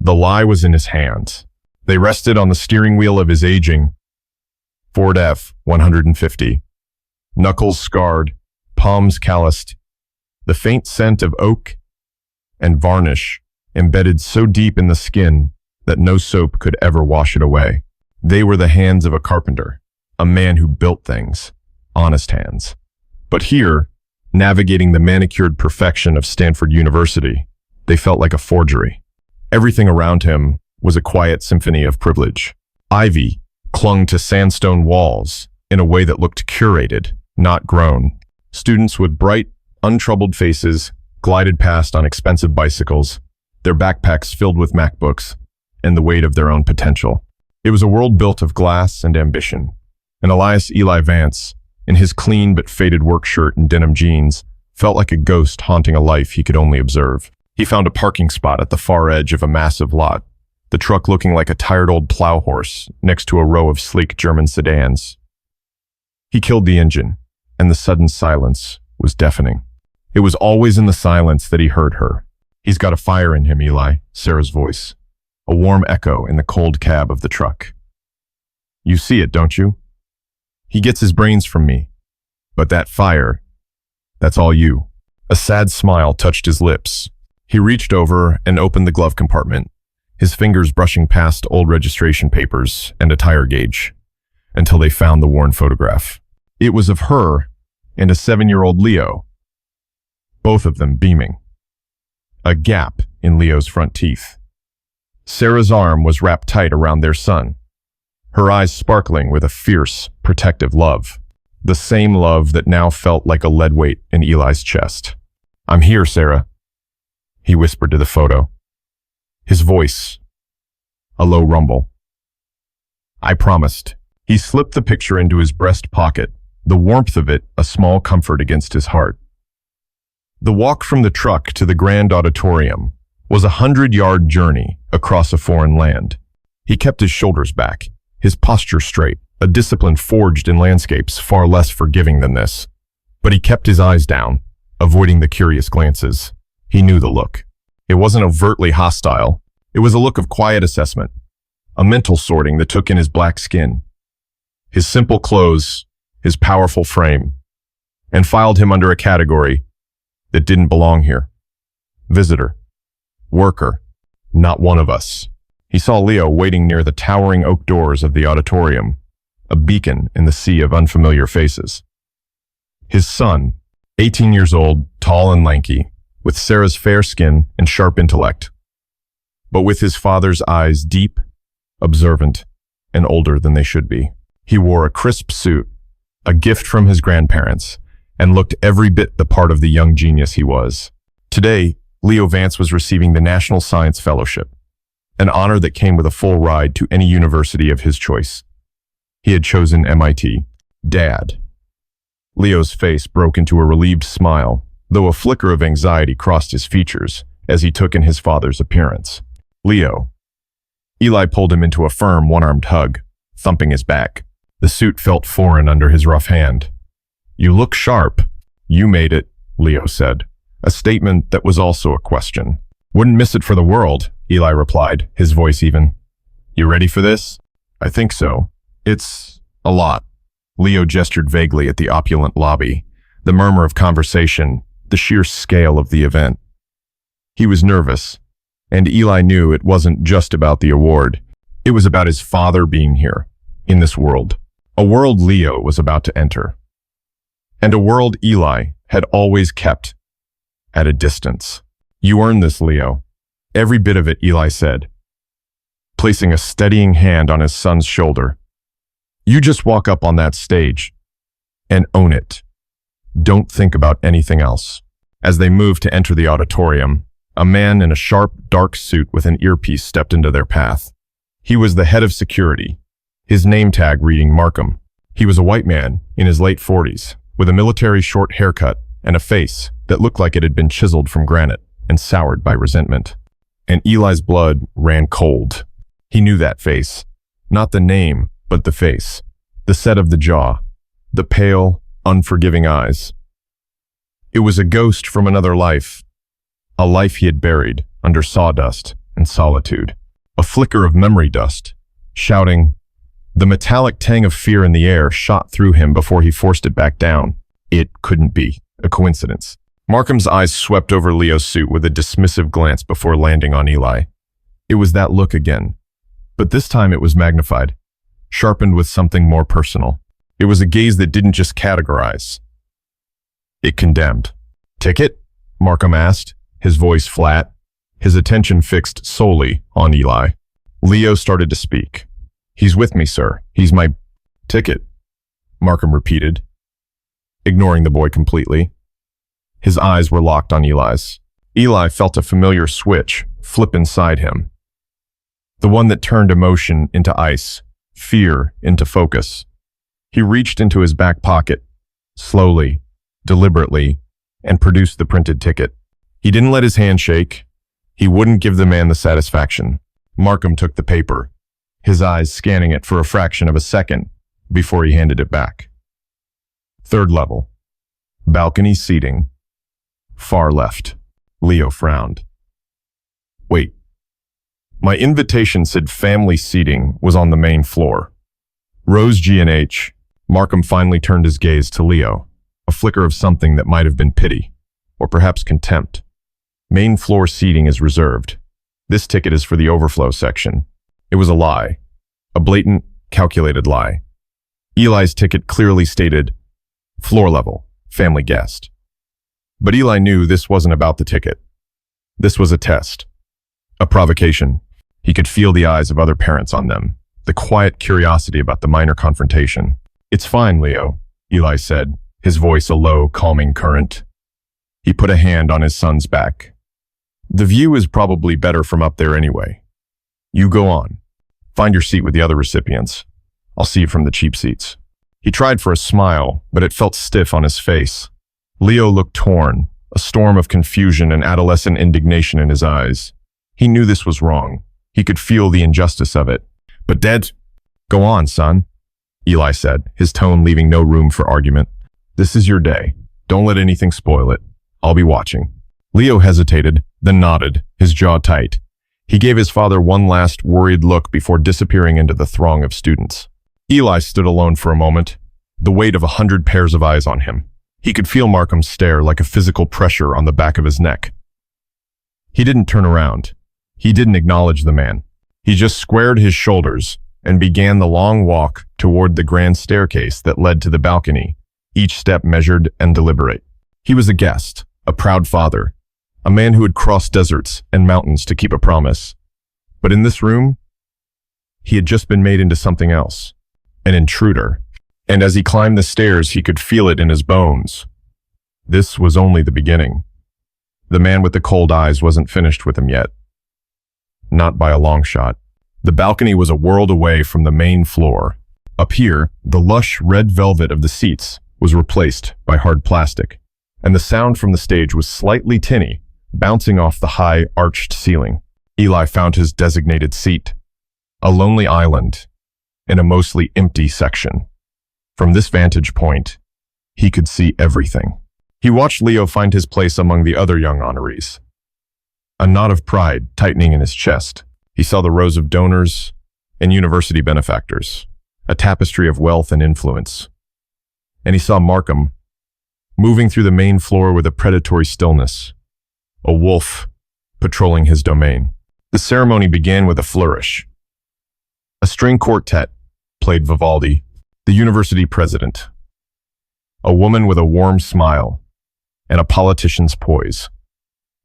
The lie was in his hands. They rested on the steering wheel of his aging Ford F-150. Knuckles scarred, palms calloused, the faint scent of oak and varnish embedded so deep in the skin that no soap could ever wash it away. They were the hands of a carpenter, a man who built things, honest hands. But here, navigating the manicured perfection of Stanford University, they felt like a forgery. Everything around him was a quiet symphony of privilege. Ivy clung to sandstone walls in a way that looked curated, not grown. Students with bright, untroubled faces glided past on expensive bicycles, their backpacks filled with MacBooks and the weight of their own potential. It was a world built of glass and ambition. And Elias Eli Vance, in his clean but faded work shirt and denim jeans, felt like a ghost haunting a life he could only observe. He found a parking spot at the far edge of a massive lot, the truck looking like a tired old plow horse next to a row of sleek German sedans. He killed the engine, and the sudden silence was deafening. It was always in the silence that he heard her. "He's got a fire in him, Eli," Sarah's voice, a warm echo in the cold cab of the truck. "You see it, don't you? He gets his brains from me. But that fire, that's all you." A sad smile touched his lips. He reached over and opened the glove compartment, his fingers brushing past old registration papers and a tire gauge, until they found the worn photograph. It was of her and a 7-year-old Leo, both of them beaming. A gap in Leo's front teeth. Sarah's arm was wrapped tight around their son, her eyes sparkling with a fierce, protective love. The same love that now felt like a lead weight in Eli's chest. "I'm here, Sarah," he whispered to the photo. His voice, a low rumble. "I promised." He slipped the picture into his breast pocket, the warmth of it a small comfort against his heart. The walk from the truck to the grand auditorium was a 100-yard journey across a foreign land. He kept his shoulders back, his posture straight, a discipline forged in landscapes far less forgiving than this. But he kept his eyes down, avoiding the curious glances. He knew the look. It wasn't overtly hostile. It was a look of quiet assessment, a mental sorting that took in his black skin, his simple clothes, his powerful frame, and filed him under a category that didn't belong here. Visitor. Worker. Not one of us. He saw Leo waiting near the towering oak doors of the auditorium, a beacon in the sea of unfamiliar faces. His son, 18 years old, tall and lanky, with Sarah's fair skin and sharp intellect, but with his father's eyes deep, observant, and older than they should be. He wore a crisp suit, a gift from his grandparents, and looked every bit the part of the young genius he was. Today, Leo Vance was receiving the National Science Fellowship, an honor that came with a full ride to any university of his choice. He had chosen MIT. Dad. Leo's face broke into a relieved smile, though a flicker of anxiety crossed his features as he took in his father's appearance. "Leo." Eli pulled him into a firm, one-armed hug, thumping his back. The suit felt foreign under his rough hand. "You look sharp." "You made it," Leo said, a statement that was also a question. "Wouldn't miss it for the world," Eli replied, his voice even. "You ready for this?" "I think so. It's a lot." Leo gestured vaguely at the opulent lobby, the murmur of conversation, the sheer scale of the event. He was nervous, and Eli knew it wasn't just about the award. It was about his father being here, in this world. A world Leo was about to enter. And a world Eli had always kept at a distance. "You earned this, Leo." "Every bit of it," Eli said, placing a steadying hand on his son's shoulder. "You just walk up on that stage and own it. Don't think about anything else." As they moved to enter the auditorium, a man in a sharp, dark suit with an earpiece stepped into their path. He was the head of security, his name tag reading Markham. He was a white man in his late 40s, with a military short haircut and a face that looked like it had been chiseled from granite and soured by resentment. And Eli's blood ran cold. He knew that face, not the name, but the face, the set of the jaw, the pale, unforgiving eyes. It was a ghost from another life, a life he had buried under sawdust and solitude. A flicker of memory dust, shouting. The metallic tang of fear in the air shot through him before he forced it back down. It couldn't be a coincidence. Markham's eyes swept over Leo's suit with a dismissive glance before landing on Eli. It was that look again, but this time it was magnified, sharpened with something more personal. It was a gaze that didn't just categorize. It condemned. "Ticket?" Markham asked, his voice flat, his attention fixed solely on Eli. Leo started to speak. "He's with me, sir. He's my ticket," Markham repeated, ignoring the boy completely. His eyes were locked on Eli's. Eli felt a familiar switch flip inside him. The one that turned emotion into ice, fear into focus. He reached into his back pocket, slowly, deliberately, and produced the printed ticket. He didn't let his hand shake. He wouldn't give the man the satisfaction. Markham took the paper, his eyes scanning it for a fraction of a second before he handed it back. Third level. Balcony seating. Far left. Leo frowned. Wait. My invitation said family seating was on the main floor. Rows G and H. Markham finally turned his gaze to Leo, a flicker of something that might have been pity, or perhaps contempt. Main floor seating is reserved. This ticket is for the overflow section. It was a lie. A blatant, calculated lie. Eli's ticket clearly stated, floor level, family guest. But Eli knew this wasn't about the ticket. This was a test. A provocation. He could feel the eyes of other parents on them, the quiet curiosity about the minor confrontation. "It's fine, Leo," Eli said, his voice a low, calming current. He put a hand on his son's back. "The view is probably better from up there anyway. You go on. Find your seat with the other recipients. I'll see you from the cheap seats." He tried for a smile, but it felt stiff on his face. Leo looked torn, a storm of confusion and adolescent indignation in his eyes. He knew this was wrong. He could feel the injustice of it. "But Dad—" "Go on, son," Eli said, his tone leaving no room for argument. "This is your day. Don't let anything spoil it. I'll be watching." Leo hesitated, then nodded, his jaw tight. He gave his father one last worried look before disappearing into the throng of students. Eli stood alone for a moment, the weight of 100 pairs of eyes on him. He could feel Markham's stare like a physical pressure on the back of his neck. He didn't turn around. He didn't acknowledge the man. He just squared his shoulders and began the long walk toward the grand staircase that led to the balcony, each step measured and deliberate. He was a guest, a proud father, a man who had crossed deserts and mountains to keep a promise. But in this room, he had just been made into something else, an intruder. And as he climbed the stairs, he could feel it in his bones. This was only the beginning. The man with the cold eyes wasn't finished with him yet. Not by a long shot. The balcony was a world away from the main floor. Up here, the lush red velvet of the seats was replaced by hard plastic, and the sound from the stage was slightly tinny, bouncing off the high, arched ceiling. Eli found his designated seat, a lonely island in a mostly empty section. From this vantage point, he could see everything. He watched Leo find his place among the other young honorees. A knot of pride tightening in his chest. He saw the rows of donors and university benefactors, a tapestry of wealth and influence. And he saw Markham moving through the main floor with a predatory stillness, a wolf patrolling his domain. The ceremony began with a flourish. A string quartet played Vivaldi. The university president, a woman with a warm smile and a politician's poise,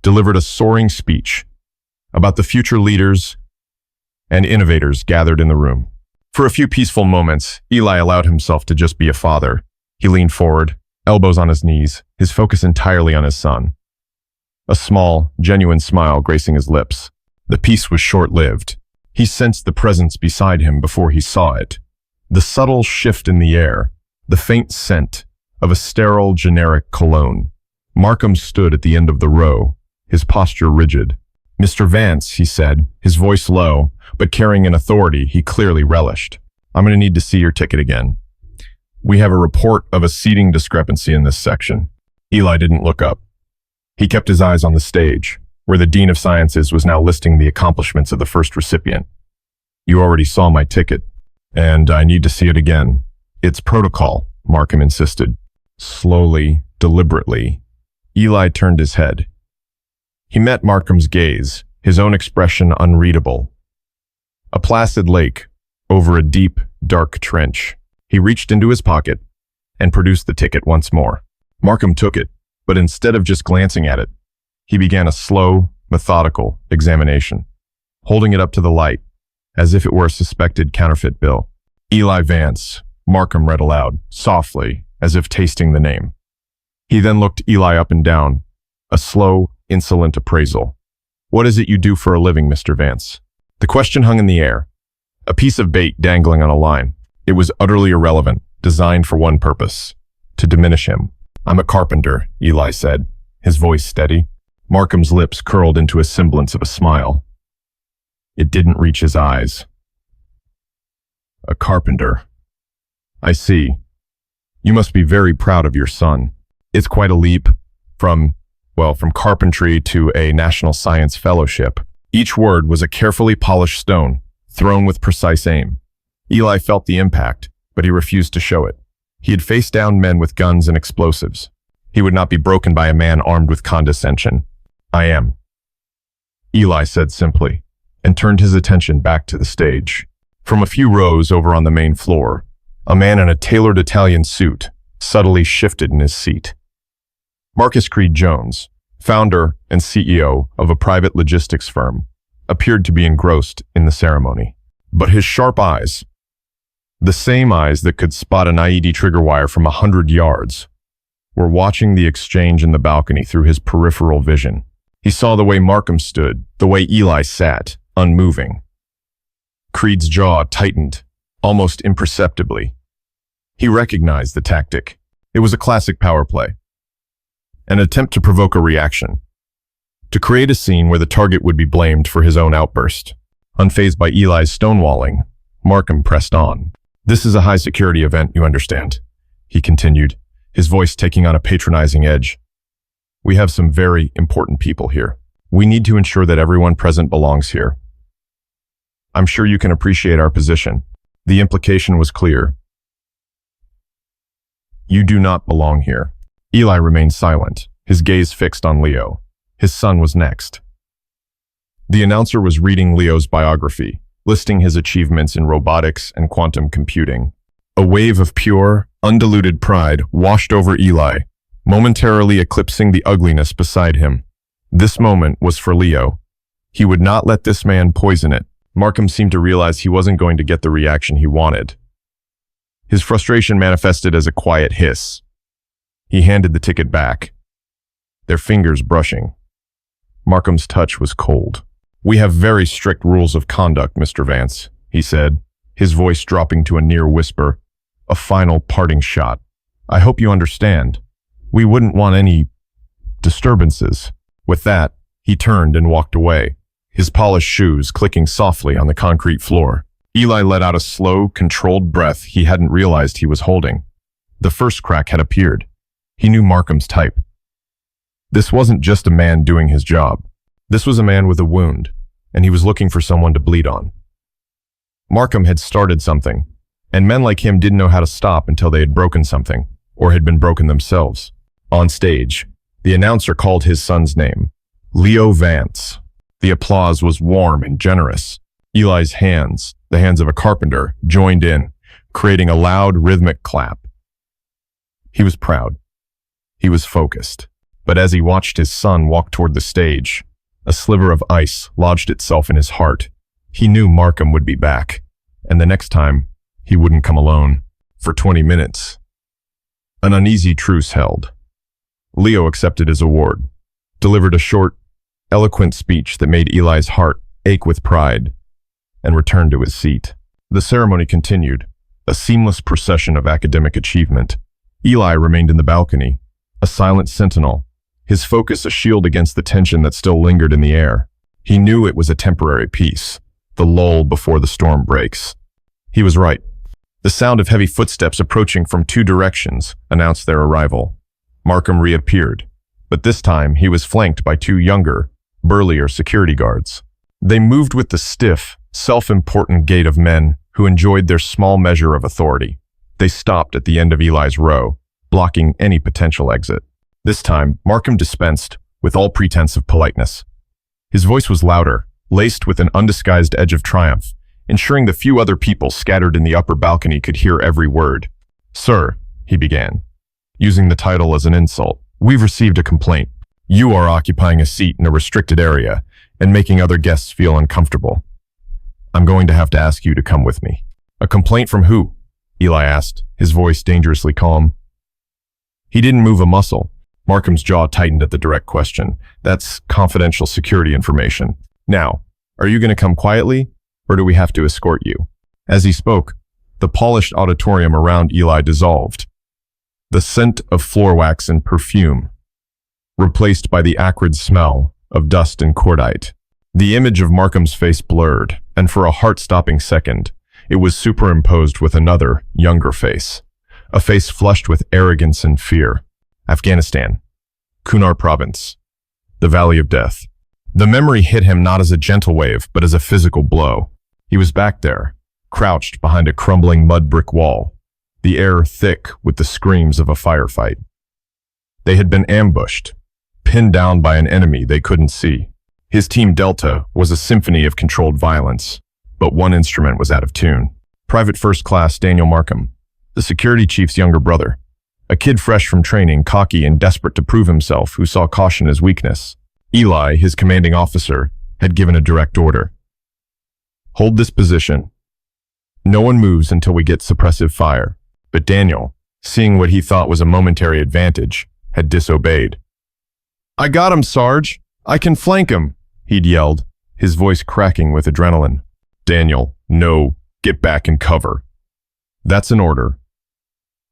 delivered a soaring speech about the future leaders and innovators gathered in the room. For a few peaceful moments, Eli allowed himself to just be a father. He leaned forward, elbows on his knees, his focus entirely on his son. A small, genuine smile gracing his lips. The peace was short-lived. He sensed the presence beside him before he saw it. The subtle shift in the air, the faint scent of a sterile, generic cologne. Markham stood at the end of the row, his posture rigid. "Mr. Vance," he said, his voice low, but carrying an authority he clearly relished. "I'm going to need to see your ticket again. We have a report of a seating discrepancy in this section." Eli didn't look up. He kept his eyes on the stage, where the Dean of Sciences was now listing the accomplishments of the first recipient. "You already saw my ticket, and I need to see it again." "It's protocol," Markham insisted. Slowly, deliberately, Eli turned his head. He met Markham's gaze, his own expression unreadable. A placid lake over a deep, dark trench. He reached into his pocket and produced the ticket once more. Markham took it, but instead of just glancing at it, he began a slow, methodical examination, holding it up to the light, as if it were a suspected counterfeit bill. "Eli Vance," Markham read aloud, softly, as if tasting the name. He then looked Eli up and down, a slow, insolent appraisal. "What is it you do for a living, Mr. Vance?" The question hung in the air, a piece of bait dangling on a line. It was utterly irrelevant, designed for one purpose, to diminish him. "I'm a carpenter," Eli said, his voice steady. Markham's lips curled into a semblance of a smile. It didn't reach his eyes. "A carpenter. I see. You must be very proud of your son. It's quite a leap from carpentry to a National Science Fellowship." Each word was a carefully polished stone, thrown with precise aim. Eli felt the impact, but he refused to show it. He had faced down men with guns and explosives. He would not be broken by a man armed with condescension. "I am," Eli said simply, and turned his attention back to the stage. From a few rows over on the main floor, a man in a tailored Italian suit subtly shifted in his seat. Marcus Creed Jones, founder and CEO of a private logistics firm, appeared to be engrossed in the ceremony. But his sharp eyes, the same eyes that could spot an IED trigger wire from 100 yards, were watching the exchange in the balcony through his peripheral vision. He saw the way Markham stood, the way Eli sat, unmoving. Creed's jaw tightened, almost imperceptibly. He recognized the tactic. It was a classic power play. An attempt to provoke a reaction. To create a scene where the target would be blamed for his own outburst. Unfazed by Eli's stonewalling, Markham pressed on. "This is a high-security event, you understand," he continued, his voice taking on a patronizing edge. "We have some very important people here. We need to ensure that everyone present belongs here. I'm sure you can appreciate our position." The implication was clear. "You do not belong here." Eli remained silent, his gaze fixed on Leo. His son was next. The announcer was reading Leo's biography, listing his achievements in robotics and quantum computing. A wave of pure, undiluted pride washed over Eli, momentarily eclipsing the ugliness beside him. This moment was for Leo. He would not let this man poison it. Markham seemed to realize he wasn't going to get the reaction he wanted. His frustration manifested as a quiet hiss. He handed the ticket back, their fingers brushing. Markham's touch was cold. "We have very strict rules of conduct, Mr. Vance," he said, his voice dropping to a near whisper, a final parting shot. "I hope you understand. We wouldn't want any disturbances." With that, he turned and walked away, his polished shoes clicking softly on the concrete floor. Eli let out a slow, controlled breath he hadn't realized he was holding. The first crack had appeared. He knew Markham's type. This wasn't just a man doing his job. This was a man with a wound, and he was looking for someone to bleed on. Markham had started something, and men like him didn't know how to stop until they had broken something, or had been broken themselves. On stage, the announcer called his son's name, Leo Vance. The applause was warm and generous. Eli's hands, the hands of a carpenter, joined in, creating a loud, rhythmic clap. He was proud. He was focused. But as he watched his son walk toward the stage, a sliver of ice lodged itself in his heart. He knew Markham would be back, and the next time, he wouldn't come alone. For 20 minutes, an uneasy truce held. Leo accepted his award, delivered a short, eloquent speech that made Eli's heart ache with pride, and returned to his seat. The ceremony continued, a seamless procession of academic achievement. Eli remained in the balcony, a silent sentinel, his focus a shield against the tension that still lingered in the air. He knew it was a temporary peace, the lull before the storm breaks. He was right. The sound of heavy footsteps approaching from 2 directions announced their arrival. Markham reappeared, but this time he was flanked by 2 younger, burlier security guards. They moved with the stiff, self-important gait of men who enjoyed their small measure of authority. They stopped at the end of Eli's row, blocking any potential exit. This time, Markham dispensed with all pretense of politeness. His voice was louder, laced with an undisguised edge of triumph, ensuring the few other people scattered in the upper balcony could hear every word. "Sir," he began, using the title as an insult, "we've received a complaint. You are occupying a seat in a restricted area and making other guests feel uncomfortable. I'm going to have to ask you to come with me." "A complaint from who?" Eli asked, his voice dangerously calm. He didn't move a muscle. Markham's jaw tightened at the direct question. "That's confidential security information. Now, are you going to come quietly, or do we have to escort you?" As he spoke, the polished auditorium around Eli dissolved. The scent of floor wax and perfume, replaced by the acrid smell of dust and cordite. The image of Markham's face blurred, and for a heart-stopping second, it was superimposed with another, younger face. A face flushed with arrogance and fear. Afghanistan. Kunar Province. The Valley of Death. The memory hit him not as a gentle wave, but as a physical blow. He was back there, crouched behind a crumbling mud brick wall, the air thick with the screams of a firefight. They had been ambushed, pinned down by an enemy they couldn't see. His Team Delta was a symphony of controlled violence, but one instrument was out of tune. Private First Class Daniel Markham, the security chief's younger brother, a kid fresh from training, cocky and desperate to prove himself, who saw caution as weakness. Eli, his commanding officer, had given a direct order. "Hold this position. No one moves until we get suppressive fire." But Daniel, seeing what he thought was a momentary advantage, had disobeyed. "I got him, Sarge. I can flank him," he'd yelled, his voice cracking with adrenaline. "Daniel, no, get back and cover. That's an order."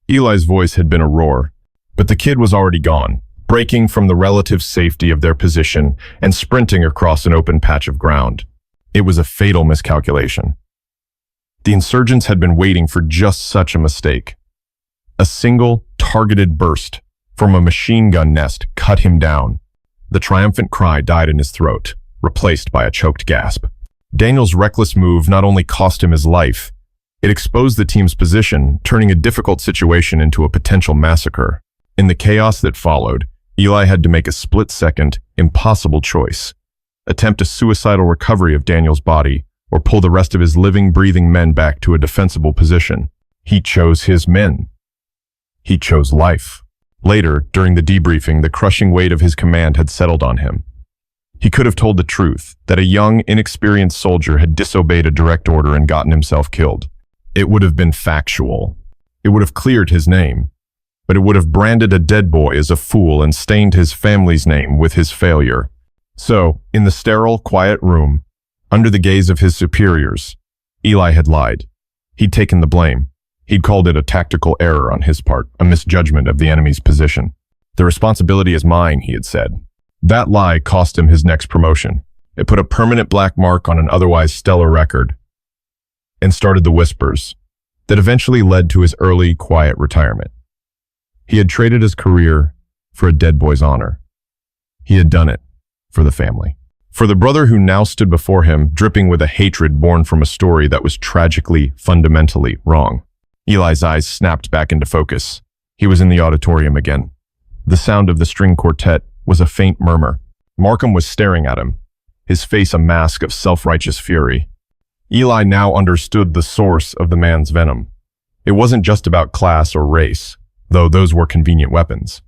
Eli's voice had been a roar, but the kid was already gone, breaking from the relative safety of their position and sprinting across an open patch of ground. It was a fatal miscalculation. The insurgents had been waiting for just such a mistake. A single, targeted burst from a machine gun nest cut him down. The triumphant cry died in his throat, replaced by a choked gasp. Daniel's reckless move not only cost him his life, it exposed the team's position, turning a difficult situation into a potential massacre. In the chaos that followed, Eli had to make a split-second, impossible choice. Attempt a suicidal recovery of Daniel's body, or pull the rest of his living, breathing men back to a defensible position. He chose his men. He chose life. Later, during the debriefing, the crushing weight of his command had settled on him. He could have told the truth, that a young, inexperienced soldier had disobeyed a direct order and gotten himself killed. It would have been factual. It would have cleared his name. But it would have branded a dead boy as a fool and stained his family's name with his failure. So, in the sterile, quiet room, under the gaze of his superiors, Eli had lied. He'd taken the blame. He'd called it a tactical error on his part, a misjudgment of the enemy's position. "The responsibility is mine," he had said. That lie cost him his next promotion. It put a permanent black mark on an otherwise stellar record, and started the whispers that eventually led to his early, quiet retirement. He had traded his career for a dead boy's honor. He had done it for the family. For the brother who now stood before him, dripping with a hatred born from a story that was tragically, fundamentally wrong. Eli's eyes snapped back into focus. He was in the auditorium again. The sound of the string quartet was a faint murmur. Markham was staring at him, his face a mask of self-righteous fury. Eli now understood the source of the man's venom. It wasn't just about class or race, though those were convenient weapons.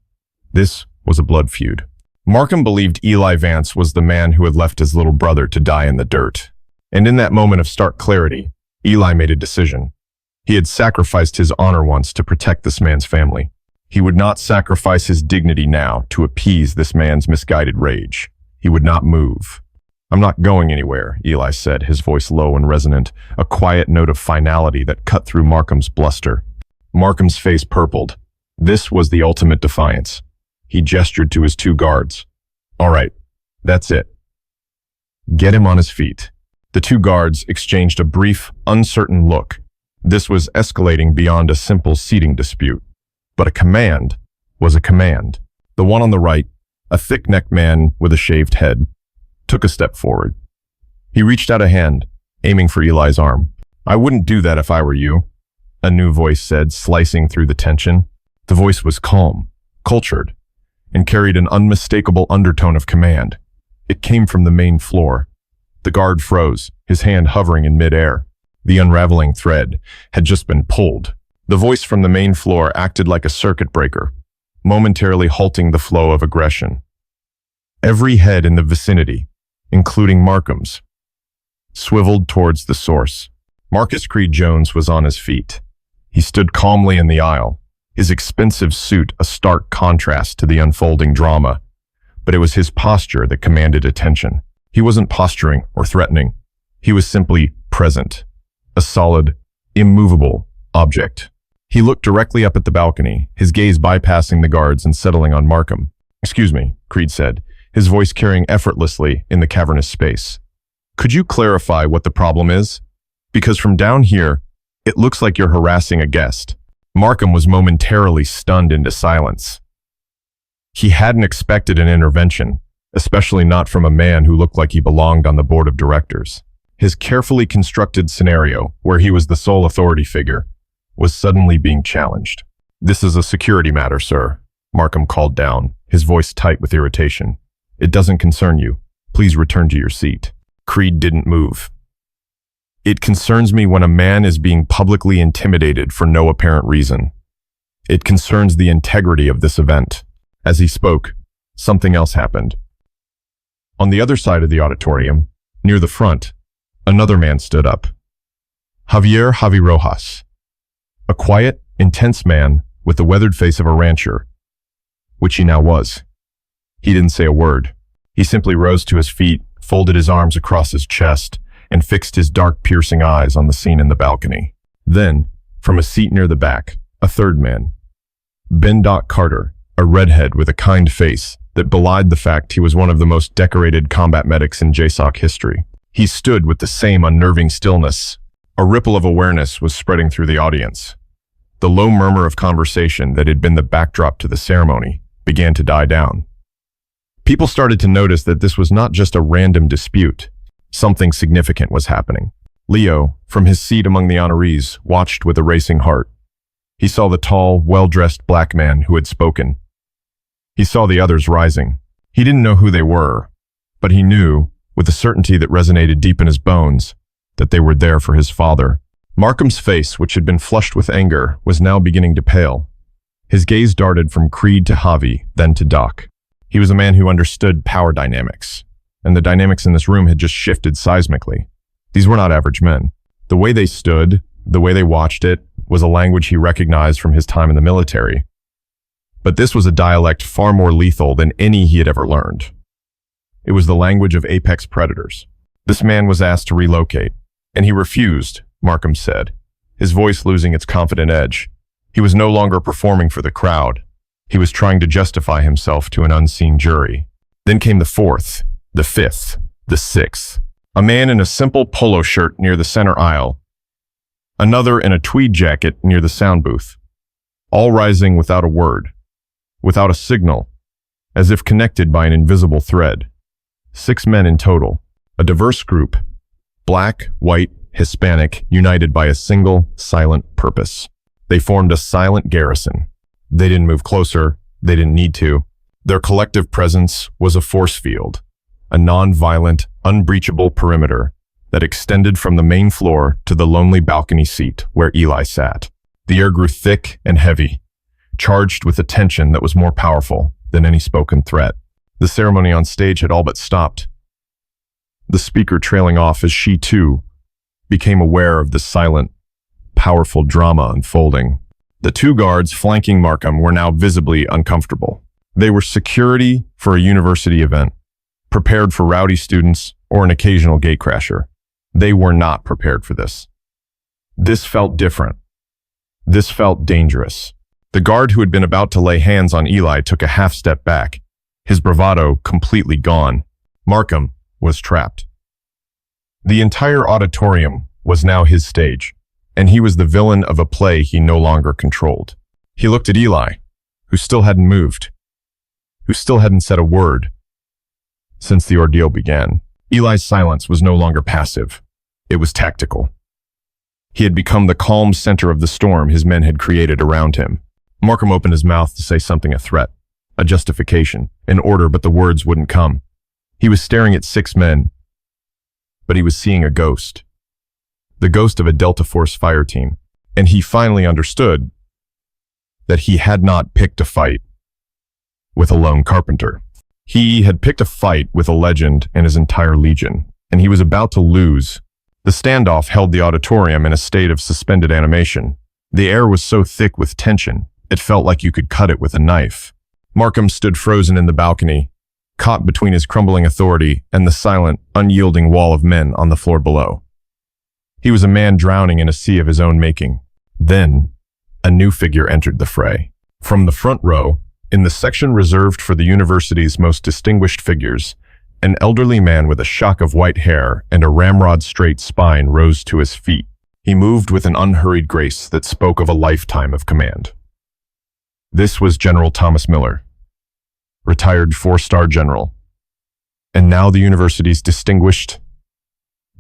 This was a blood feud. Markham believed Eli Vance was the man who had left his little brother to die in the dirt. And in that moment of stark clarity, Eli made a decision. He had sacrificed his honor once to protect this man's family. He would not sacrifice his dignity now to appease this man's misguided rage. He would not move. "I'm not going anywhere," Eli said, his voice low and resonant, a quiet note of finality that cut through Markham's bluster. Markham's face purpled. This was the ultimate defiance. He gestured to his two guards. "All right, that's it. Get him on his feet." The two guards exchanged a brief, uncertain look. This was escalating beyond a simple seating dispute. But a command was a command. The one on the right, a thick-necked man with a shaved head, took a step forward. He reached out a hand, aiming for Eli's arm. "I wouldn't do that if I were you," a new voice said, slicing through the tension. The voice was calm, cultured, and carried an unmistakable undertone of command. It came from the main floor. The guard froze, his hand hovering in midair. The unraveling thread had just been pulled. The voice from the main floor acted like a circuit breaker, momentarily halting the flow of aggression. Every head in the vicinity, including Markham's, swiveled towards the source. Marcus Creed Jones was on his feet. He stood calmly in the aisle, his expensive suit a stark contrast to the unfolding drama, but it was his posture that commanded attention. He wasn't posturing or threatening. He was simply present, a solid, immovable object. He looked directly up at the balcony, his gaze bypassing the guards and settling on Markham. "Excuse me," Creed said, his voice carrying effortlessly in the cavernous space. "Could you clarify what the problem is? Because from down here, it looks like you're harassing a guest." Markham was momentarily stunned into silence. He hadn't expected an intervention, especially not from a man who looked like he belonged on the board of directors. His carefully constructed scenario, where he was the sole authority figure, was suddenly being challenged. "This is a security matter, sir," Markham called down, his voice tight with irritation. "It doesn't concern you. Please return to your seat." Creed didn't move. "It concerns me when a man is being publicly intimidated for no apparent reason. It concerns the integrity of this event." As he spoke, something else happened. On the other side of the auditorium, near the front, another man stood up. Javier Rojas. A quiet, intense man with the weathered face of a rancher, which he now was. He didn't say a word. He simply rose to his feet, folded his arms across his chest, and fixed his dark, piercing eyes on the scene in the balcony. Then, from a seat near the back, a third man. Ben Doc Carter, a redhead with a kind face that belied the fact he was one of the most decorated combat medics in JSOC history. He stood with the same unnerving stillness. A ripple of awareness was spreading through the audience. The low murmur of conversation that had been the backdrop to the ceremony began to die down. People started to notice that this was not just a random dispute. Something significant was happening. Leo, from his seat among the honorees, watched with a racing heart. He saw the tall, well-dressed black man who had spoken. He saw the others rising. He didn't know who they were, but he knew, with a certainty that resonated deep in his bones, that they were there for his father. Markham's face, which had been flushed with anger, was now beginning to pale. His gaze darted from Creed to Javi, then to Doc. He was a man who understood power dynamics, and the dynamics in this room had just shifted seismically. These were not average men. The way they stood, the way they watched it, was a language he recognized from his time in the military. But this was a dialect far more lethal than any he had ever learned. It was the language of apex predators. This man was asked to relocate, and he refused, Markham said, his voice losing its confident edge. He was no longer performing for the crowd. He was trying to justify himself to an unseen jury. Then came the fourth, the fifth, the sixth. A man in a simple polo shirt near the center aisle. Another in a tweed jacket near the sound booth. All rising without a word, without a signal, as if connected by an invisible thread. 6 men in total, a diverse group, black, white, Hispanic, united by a single, silent purpose. They formed a silent garrison. They didn't move closer, they didn't need to. Their collective presence was a force field, a non-violent, unbreachable perimeter that extended from the main floor to the lonely balcony seat where Eli sat. The air grew thick and heavy, charged with a tension that was more powerful than any spoken threat. The ceremony on stage had all but stopped, the speaker trailing off as she, too, became aware of the silent, powerful drama unfolding. The 2 guards flanking Markham were now visibly uncomfortable. They were security for a university event, prepared for rowdy students or an occasional gatecrasher. They were not prepared for this. This felt different. This felt dangerous. The guard who had been about to lay hands on Eli took a half step back, his bravado completely gone. Markham was trapped. The entire auditorium was now his stage, and he was the villain of a play he no longer controlled. He looked at Eli, who still hadn't moved, who still hadn't said a word. since the ordeal began. Eli's silence was no longer passive. It was tactical. He had become the calm center of the storm his men had created around him. Markham opened his mouth to say something, a threat, a justification, an order, but the words wouldn't come. He was staring at 6 men, but he was seeing a ghost. The ghost of a Delta Force fire team. And he finally understood that he had not picked a fight with a lone carpenter. He had picked a fight with a legend and his entire legion, and he was about to lose. The standoff held the auditorium in a state of suspended animation. The air was so thick with tension, it felt like you could cut it with a knife. Markham stood frozen in the balcony, caught between his crumbling authority and the silent, unyielding wall of men on the floor below. He was a man drowning in a sea of his own making. Then, a new figure entered the fray. From the front row, in the section reserved for the university's most distinguished figures, an elderly man with a shock of white hair and a ramrod-straight spine rose to his feet. He moved with an unhurried grace that spoke of a lifetime of command. This was General Thomas Miller, retired 4-star general, and now the university's distinguished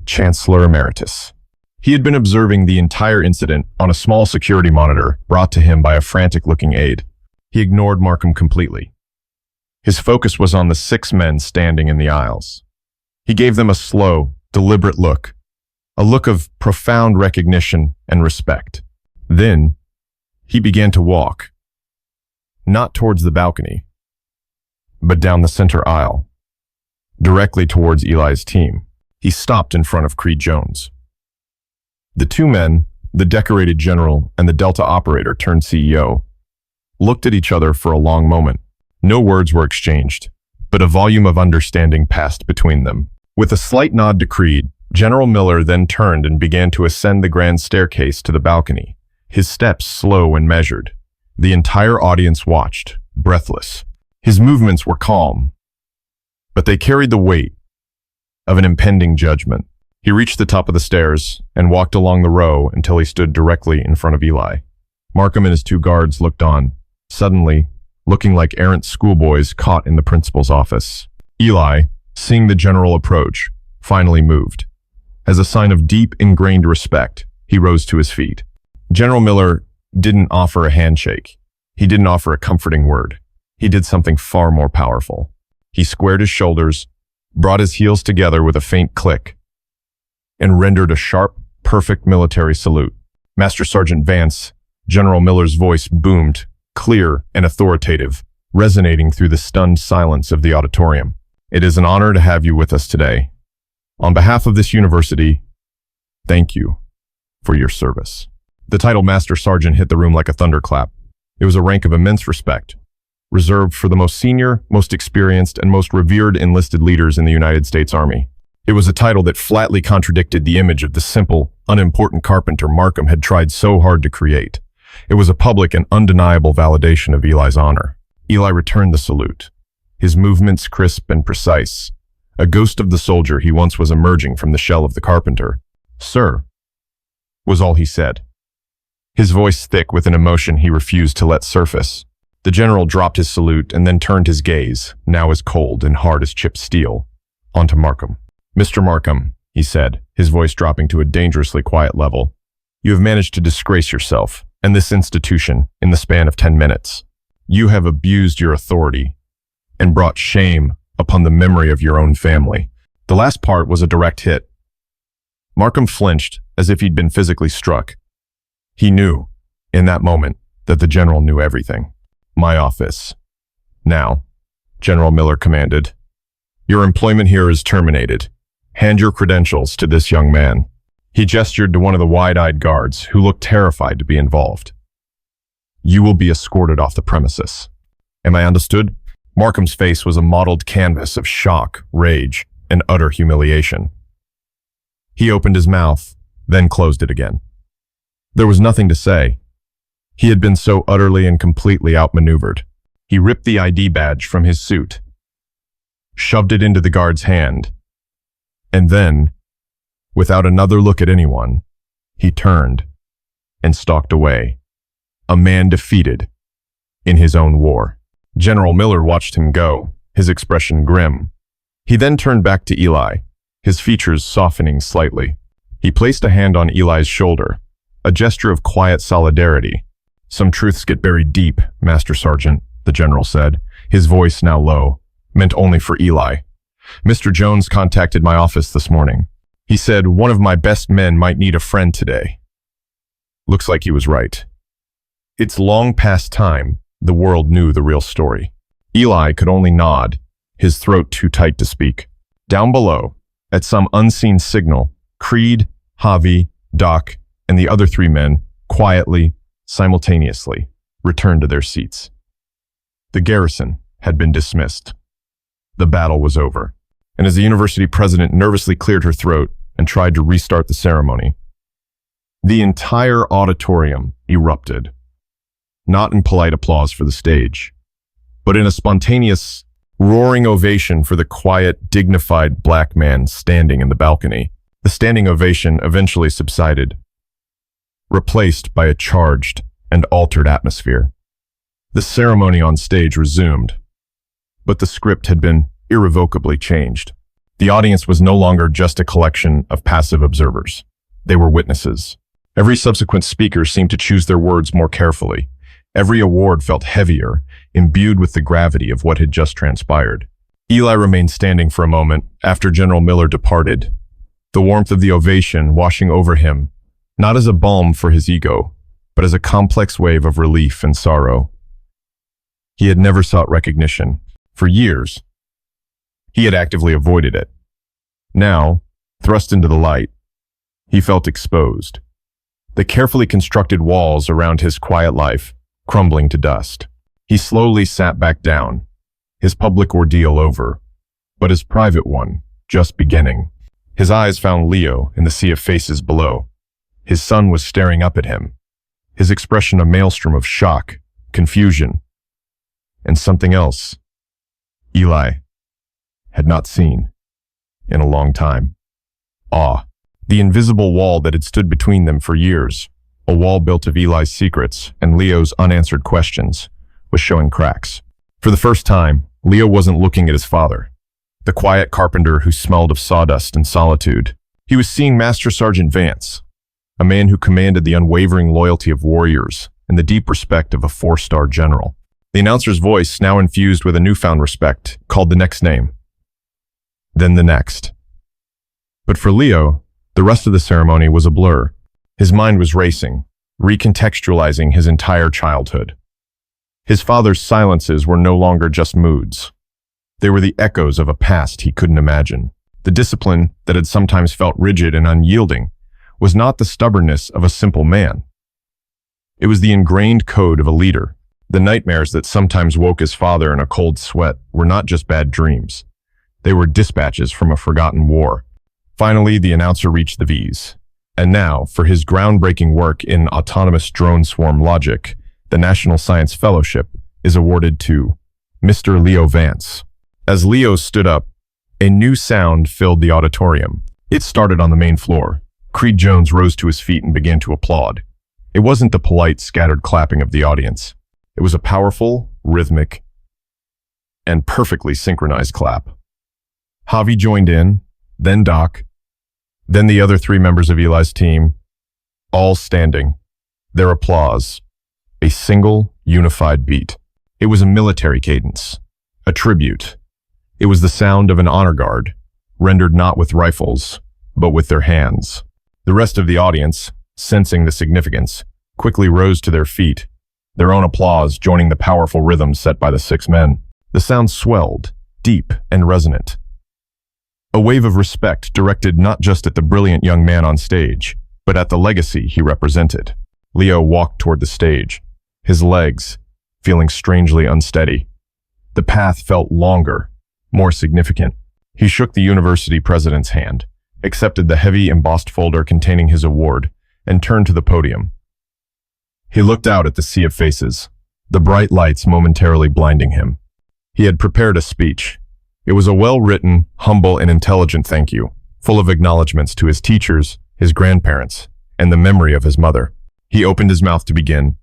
Chancellor Emeritus. He had been observing the entire incident on a small security monitor brought to him by a frantic-looking aide. He ignored Markham completely. His focus was on the 6 men standing in the aisles. He gave them a slow, deliberate look, a look of profound recognition and respect. Then, he began to walk, not towards the balcony, but down the center aisle, directly towards Eli's team. He stopped in front of Creed Jones. The 2 men, the decorated general and the Delta operator turned CEO, looked at each other for a long moment. No words were exchanged, but a volume of understanding passed between them. With a slight nod to Creed, General Miller then turned and began to ascend the grand staircase to the balcony, his steps slow and measured. The entire audience watched, breathless. His movements were calm, but they carried the weight of an impending judgment. He reached the top of the stairs and walked along the row until he stood directly in front of Eli. Markham and his 2 guards looked on, suddenly looking like errant schoolboys caught in the principal's office. Eli, seeing the general approach, finally moved. As a sign of deep, ingrained respect, he rose to his feet. General Miller didn't offer a handshake. He didn't offer a comforting word. He did something far more powerful. He squared his shoulders, brought his heels together with a faint click, and rendered a sharp, perfect military salute. Master Sergeant Vance, General Miller's voice boomed, clear and authoritative, resonating through the stunned silence of the auditorium. It is an honor to have you with us today. On behalf of this university, thank you for your service. The title Master Sergeant hit the room like a thunderclap. It was a rank of immense respect, reserved for the most senior, most experienced, and most revered enlisted leaders in the United States Army. It was a title that flatly contradicted the image of the simple, unimportant carpenter Markham had tried so hard to create. It was a public and undeniable validation of Eli's honor. Eli returned the salute, his movements crisp and precise, a ghost of the soldier he once was emerging from the shell of the carpenter. "Sir," was all he said, his voice thick with an emotion he refused to let surface. The general dropped his salute and then turned his gaze, now as cold and hard as chipped steel, onto Markham. "Mr. Markham," he said, his voice dropping to a dangerously quiet level, "you have managed to disgrace yourself and this institution in the span of 10 minutes. You have abused your authority and brought shame upon the memory of your own family." The last part was a direct hit. Markham flinched as if he'd been physically struck. He knew, in that moment, that the general knew everything. "My office. Now," General Miller commanded. "Your employment here is terminated. Hand your credentials to this young man." He gestured to one of the wide-eyed guards, who looked terrified to be involved. "You will be escorted off the premises. Am I understood?" Markham's face was a mottled canvas of shock, rage, and utter humiliation. He opened his mouth, then closed it again. There was nothing to say. He had been so utterly and completely outmaneuvered. He ripped the ID badge from his suit, shoved it into the guard's hand, and then, without another look at anyone, he turned and stalked away, a man defeated in his own war. General Miller watched him go, his expression grim. He then turned back to Eli, his features softening slightly. He placed a hand on Eli's shoulder, a gesture of quiet solidarity. "Some truths get buried deep, Master Sergeant," the general said, his voice now low, meant only for Eli. "Mr. Jones contacted my office this morning. He said one of my best men might need a friend today." Looks like he was right. It's long past time the world knew the real story. Eli could only nod, his throat too tight to speak. Down below, at some unseen signal, Creed, Javi, Doc, and the other three men, quietly, simultaneously, returned to their seats. The garrison had been dismissed. The battle was over, and as the university president nervously cleared her throat and tried to restart the ceremony, the entire auditorium erupted, not in polite applause for the stage, but in a spontaneous, roaring ovation for the quiet, dignified black man standing in the balcony. The standing ovation eventually subsided, replaced by a charged and altered atmosphere. The ceremony on stage resumed, but the script had been irrevocably changed. The audience was no longer just a collection of passive observers. They were witnesses. Every subsequent speaker seemed to choose their words more carefully. Every award felt heavier, imbued with the gravity of what had just transpired. Eli remained standing for a moment after General Miller departed, the warmth of the ovation washing over him, not as a balm for his ego, but as a complex wave of relief and sorrow. He had never sought recognition. For years, he had actively avoided it. Now, thrust into the light, he felt exposed. The carefully constructed walls around his quiet life crumbling to dust. He slowly sat back down, his public ordeal over, but his private one just beginning. His eyes found Leo in the sea of faces below. His son was staring up at him, his expression a maelstrom of shock, confusion, and something else Eli had not seen in a long time. Awe. The invisible wall that had stood between them for years, a wall built of Eli's secrets and Leo's unanswered questions, was showing cracks. For the first time, Leo wasn't looking at his father, the quiet carpenter who smelled of sawdust and solitude. He was seeing Master Sergeant Vance, a man who commanded the unwavering loyalty of warriors and the deep respect of a 4-star general. The announcer's voice, now infused with a newfound respect, called the next name, then the next. But for Leo, the rest of the ceremony was a blur. His mind was racing, recontextualizing his entire childhood. His father's silences were no longer just moods. They were the echoes of a past he couldn't imagine. The discipline that had sometimes felt rigid and unyielding was not the stubbornness of a simple man. It was the ingrained code of a leader. The nightmares that sometimes woke his father in a cold sweat were not just bad dreams. They were dispatches from a forgotten war. Finally, the announcer reached the V's. And now, for his groundbreaking work in autonomous drone swarm logic, the National Science Fellowship is awarded to Mr. Leo Vance. As Leo stood up, a new sound filled the auditorium. It started on the main floor. Creed Jones rose to his feet and began to applaud. It wasn't the polite, scattered clapping of the audience. It was a powerful, rhythmic, and perfectly synchronized clap. Javi joined in, then Doc, then the other 3 members of Eli's team, all standing, their applause, a single, unified beat. It was a military cadence, a tribute. It was the sound of an honor guard, rendered not with rifles, but with their hands. The rest of the audience, sensing the significance, quickly rose to their feet, their own applause joining the powerful rhythm set by the 6 men. The sound swelled, deep and resonant. A wave of respect directed not just at the brilliant young man on stage, but at the legacy he represented. Leo walked toward the stage, his legs feeling strangely unsteady. The path felt longer, more significant. He shook the university president's hand, accepted the heavy embossed folder containing his award, and turned to the podium. He looked out at the sea of faces, the bright lights momentarily blinding him. He had prepared a speech. It was a well-written, humble, and intelligent thank you, full of acknowledgments to his teachers, his grandparents, and the memory of his mother. He opened his mouth to begin,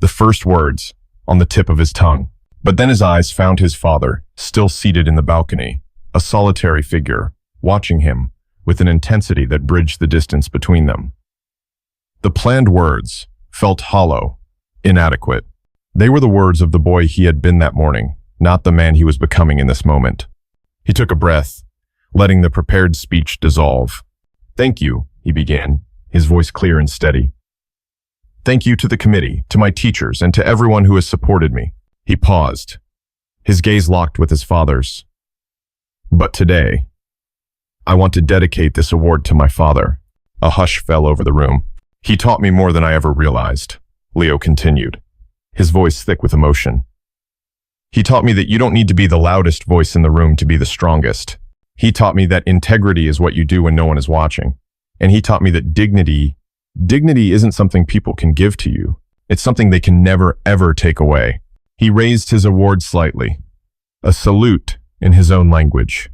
the first words on the tip of his tongue. But then his eyes found his father, still seated in the balcony, a solitary figure, watching him with an intensity that bridged the distance between them. The planned words felt hollow, inadequate. They were the words of the boy he had been that morning, not the man he was becoming in this moment. He took a breath, letting the prepared speech dissolve. "Thank you," he began, his voice clear and steady. "Thank you to the committee, to my teachers, and to everyone who has supported me." He paused, his gaze locked with his father's. "But today, I want to dedicate this award to my father." A hush fell over the room. "He taught me more than I ever realized," Leo continued, his voice thick with emotion. "He taught me that you don't need to be the loudest voice in the room to be the strongest. He taught me that integrity is what you do when no one is watching. And he taught me that dignity isn't something people can give to you. It's something they can never, ever take away." He raised his award slightly, a salute in his own language.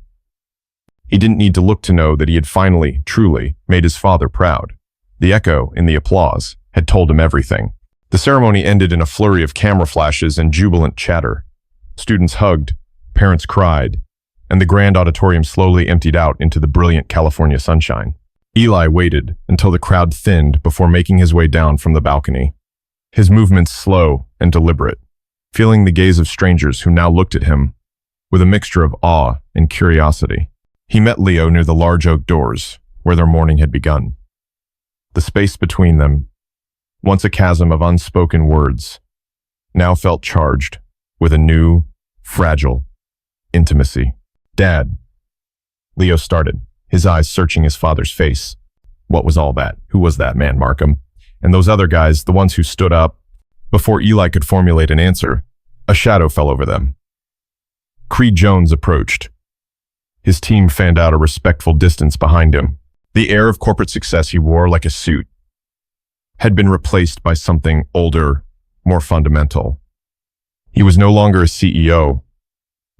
He didn't need to look to know that he had finally, truly, made his father proud. The echo in the applause had told him everything. The ceremony ended in a flurry of camera flashes and jubilant chatter. Students hugged, parents cried, and the grand auditorium slowly emptied out into the brilliant California sunshine. Eli waited until the crowd thinned before making his way down from the balcony, his movements slow and deliberate, feeling the gaze of strangers who now looked at him with a mixture of awe and curiosity. He met Leo near the large oak doors, where their morning had begun. The space between them, once a chasm of unspoken words, now felt charged with a new, fragile intimacy. "Dad," Leo started, his eyes searching his father's face. What was all that? Who was that man, Markham? And those other guys, the ones who stood up? Before Eli could formulate an answer, a shadow fell over them. Creed Jones approached. His team fanned out a respectful distance behind him. The air of corporate success he wore like a suit had been replaced by something older, more fundamental. He was no longer a CEO.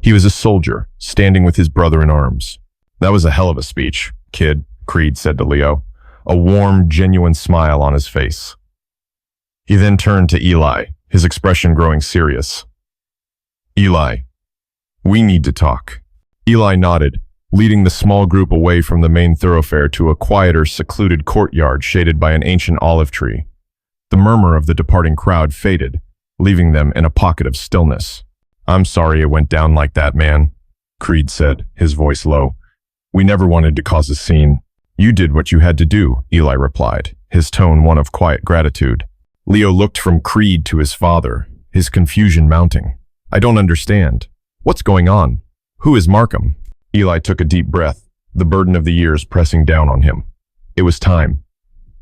He was a soldier, standing with his brother in arms. "That was a hell of a speech, kid," Creed said to Leo, a warm, genuine smile on his face. He then turned to Eli, his expression growing serious. "Eli, we need to talk." Eli nodded, leading the small group away from the main thoroughfare to a quieter, secluded courtyard shaded by an ancient olive tree. The murmur of the departing crowd faded, leaving them in a pocket of stillness. "I'm sorry it went down like that, man," Creed said, his voice low. "We never wanted to cause a scene." "You did what you had to do," Eli replied, his tone one of quiet gratitude. Leo looked from Creed to his father, his confusion mounting. "I don't understand. What's going on? Who is Markham?" Eli took a deep breath, the burden of the years pressing down on him. It was time.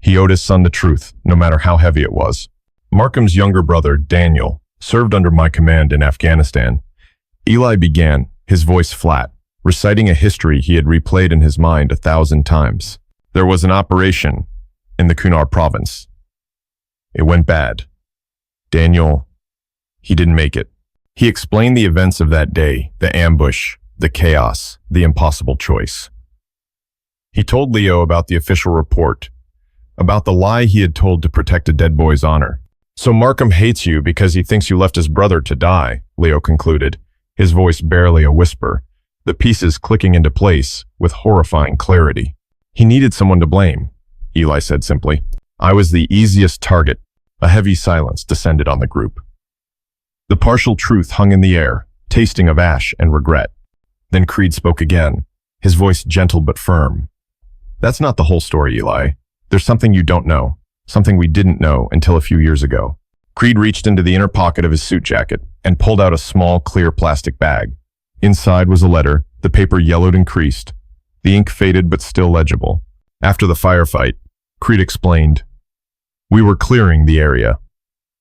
He owed his son the truth, no matter how heavy it was. "Markham's younger brother, Daniel, served under my command in Afghanistan." Eli began, his voice flat, reciting a history he had replayed in his mind 1,000 times. "There was an operation in the Kunar province. It went bad. Daniel, he didn't make it." He explained the events of that day, the ambush, the chaos, the impossible choice. He told Leo about the official report, about the lie he had told to protect a dead boy's honor. "So Markham hates you because he thinks you left his brother to die," Leo concluded, his voice barely a whisper, the pieces clicking into place with horrifying clarity. "He needed someone to blame," Eli said simply. "I was the easiest target." A heavy silence descended on the group. The partial truth hung in the air, tasting of ash and regret. Then Creed spoke again, his voice gentle but firm. "That's not the whole story, Eli. There's something you don't know, something we didn't know until a few years ago." Creed reached into the inner pocket of his suit jacket and pulled out a small, clear plastic bag. Inside was a letter, the paper yellowed and creased, the ink faded but still legible. After the firefight, Creed explained, "We were clearing the area.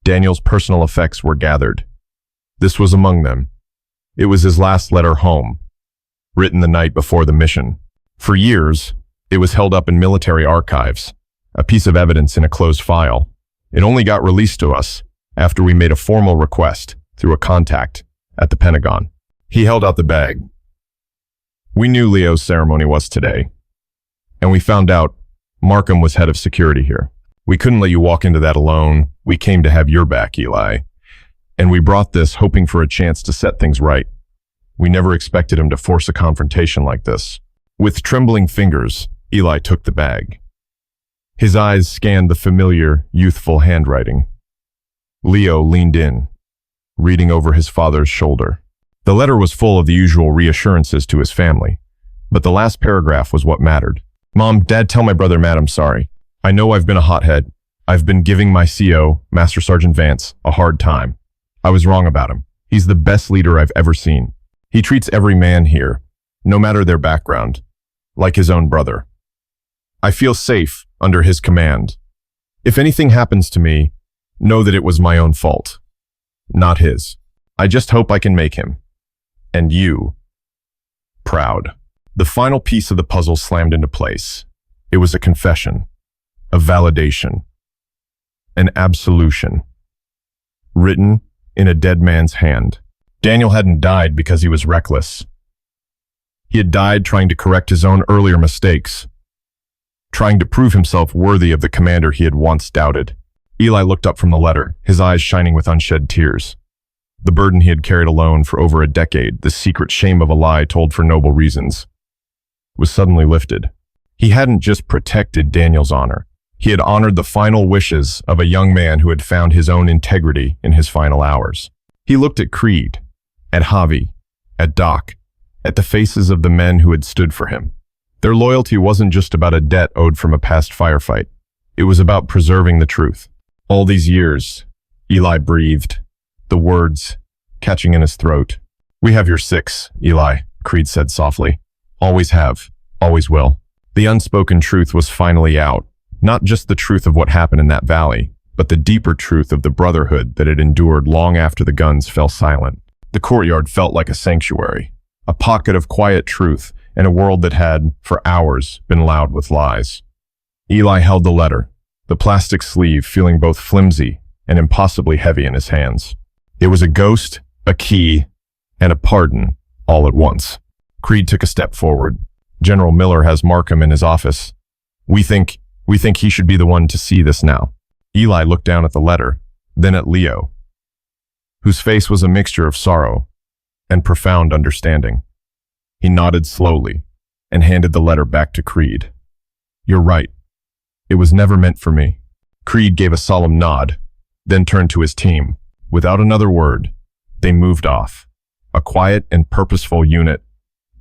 Daniel's personal effects were gathered. This was among them. It was his last letter home, written the night before the mission. For years, it was held up in military archives, a piece of evidence in a closed file. It only got released to us after we made a formal request through a contact at the Pentagon." He held out the bag. "We knew Leo's ceremony was today, and we found out Markham was head of security here. We couldn't let you walk into that alone. We came to have your back, Eli. And we brought this hoping for a chance to set things right. We never expected him to force a confrontation like this. With trembling fingers, Eli took the bag. His eyes scanned the familiar, youthful handwriting. Leo leaned in, reading over his father's shoulder. The letter was full of the usual reassurances to his family, but the last paragraph was what mattered. Mom, Dad, tell my brother Matt I'm sorry. I know I've been a hothead. I've been giving my CO, Master Sergeant Vance, a hard time. I was wrong about him. He's the best leader I've ever seen. He treats every man here, no matter their background, like his own brother. I feel safe under his command. If anything happens to me, know that it was my own fault, not his. I just hope I can make him, and you, proud. The final piece of the puzzle slammed into place. It was a confession, a validation, an absolution, written in a dead man's hand. Daniel hadn't died because he was reckless. He had died trying to correct his own earlier mistakes, trying to prove himself worthy of the commander he had once doubted. Eli looked up from the letter, his eyes shining with unshed tears. The burden he had carried alone for over a decade, the secret shame of a lie told for noble reasons, was suddenly lifted. He hadn't just protected Daniel's honor. He had honored the final wishes of a young man who had found his own integrity in his final hours. He looked at Creed, at Javi, at Doc, at the faces of the men who had stood for him. Their loyalty wasn't just about a debt owed from a past firefight. It was about preserving the truth. All these years, Eli breathed, the words catching in his throat. We have your six, Eli, Creed said softly. Always have, always will. The unspoken truth was finally out. Not just the truth of what happened in that valley, but the deeper truth of the brotherhood that had endured long after the guns fell silent. The courtyard felt like a sanctuary, a pocket of quiet truth in a world that had, for hours, been loud with lies. Eli held the letter, the plastic sleeve feeling both flimsy and impossibly heavy in his hands. It was a ghost, a key, and a pardon all at once. Creed took a step forward. General Miller has Markham in his office. We think he should be the one to see this now. Eli looked down at the letter, then at Leo, whose face was a mixture of sorrow and profound understanding. He nodded slowly and handed the letter back to Creed. You're right. It was never meant for me. Creed gave a solemn nod, then turned to his team. Without another word, they moved off, a quiet and purposeful unit,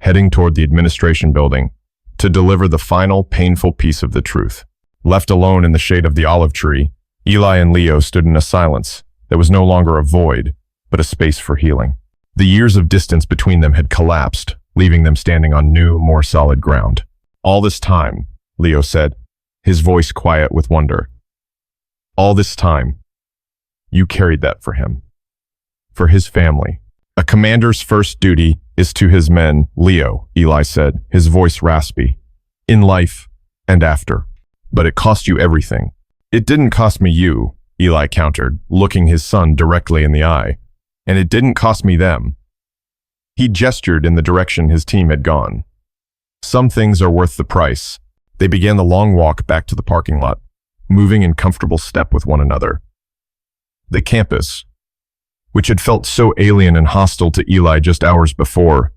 heading toward the administration building to deliver the final painful piece of the truth. Left alone in the shade of the olive tree, Eli and Leo stood in a silence that was no longer a void, but a space for healing. The years of distance between them had collapsed, leaving them standing on new, more solid ground. All this time, Leo said, his voice quiet with wonder. All this time, you carried that for him, for his family. A commander's first duty is to his men, Leo, Eli said, his voice raspy, in life and after. But it cost you everything. It didn't cost me you, Eli countered, looking his son directly in the eye. And it didn't cost me them. He gestured in the direction his team had gone. Some things are worth the price. They began the long walk back to the parking lot, moving in comfortable step with one another. The campus, which had felt so alien and hostile to Eli just hours before,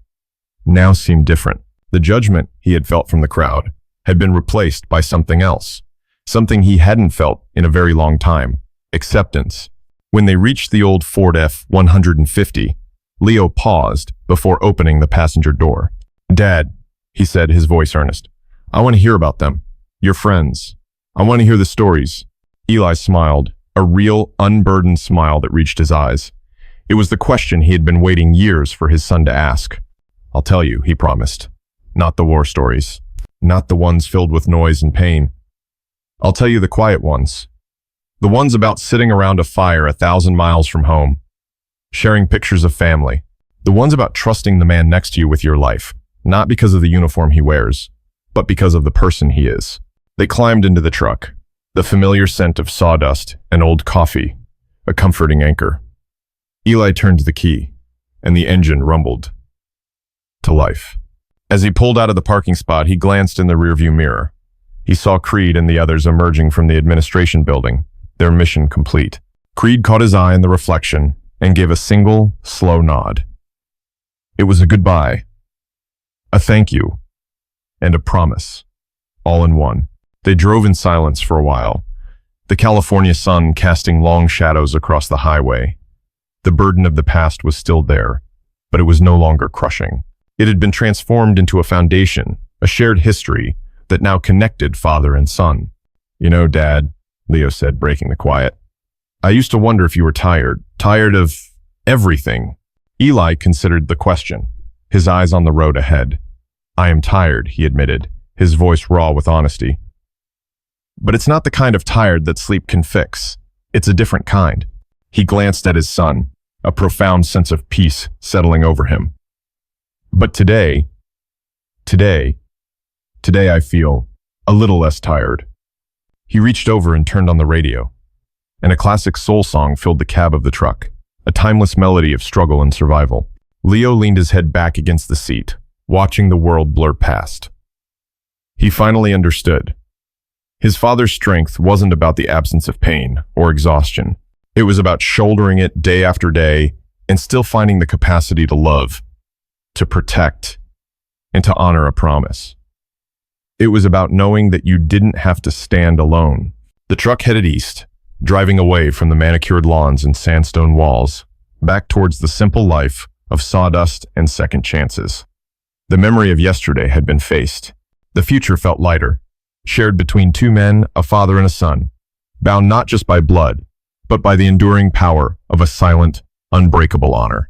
now seemed different. The judgment he had felt from the crowd had been replaced by something else, something he hadn't felt in a very long time: acceptance. When they reached the old Ford F-150, Leo paused before opening the passenger door. Dad, he said, his voice earnest, I want to hear about them, your friends. I want to hear the stories. Eli smiled, a real, unburdened smile that reached his eyes. It was the question he had been waiting years for his son to ask. I'll tell you, he promised. Not the war stories. Not the ones filled with noise and pain. I'll tell you the quiet ones. The ones about sitting around a fire 1,000 miles from home, sharing pictures of family. The ones about trusting the man next to you with your life, not because of the uniform he wears, but because of the person he is. They climbed into the truck, the familiar scent of sawdust and old coffee, a comforting anchor. Eli turned the key, and the engine rumbled to life. As he pulled out of the parking spot, he glanced in the rearview mirror. He saw Creed and the others emerging from the administration building, their mission complete. Creed caught his eye in the reflection and gave a single, slow nod. It was a goodbye, a thank you, and a promise, all in one. They drove in silence for a while, the California sun casting long shadows across the highway. The burden of the past was still there, but it was no longer crushing. It had been transformed into a foundation, a shared history that now connected father and son. You know, Dad, Leo said, breaking the quiet, I used to wonder if you were tired of everything. Eli considered the question, his eyes on the road ahead. I am tired, he admitted, his voice raw with honesty. But it's not the kind of tired that sleep can fix. It's a different kind. He glanced at his son, a profound sense of peace settling over him. But today I feel a little less tired. He reached over and turned on the radio, and a classic soul song filled the cab of the truck, a timeless melody of struggle and survival. Leo leaned his head back against the seat, watching the world blur past. He finally understood. His father's strength wasn't about the absence of pain or exhaustion. It was about shouldering it day after day and still finding the capacity to love, to protect, and to honor a promise. It was about knowing that you didn't have to stand alone. The truck headed east, driving away from the manicured lawns and sandstone walls, back towards the simple life of sawdust and second chances. The memory of yesterday had been faced. The future felt lighter, shared between two men, a father and a son, bound not just by blood, but by the enduring power of a silent, unbreakable honor.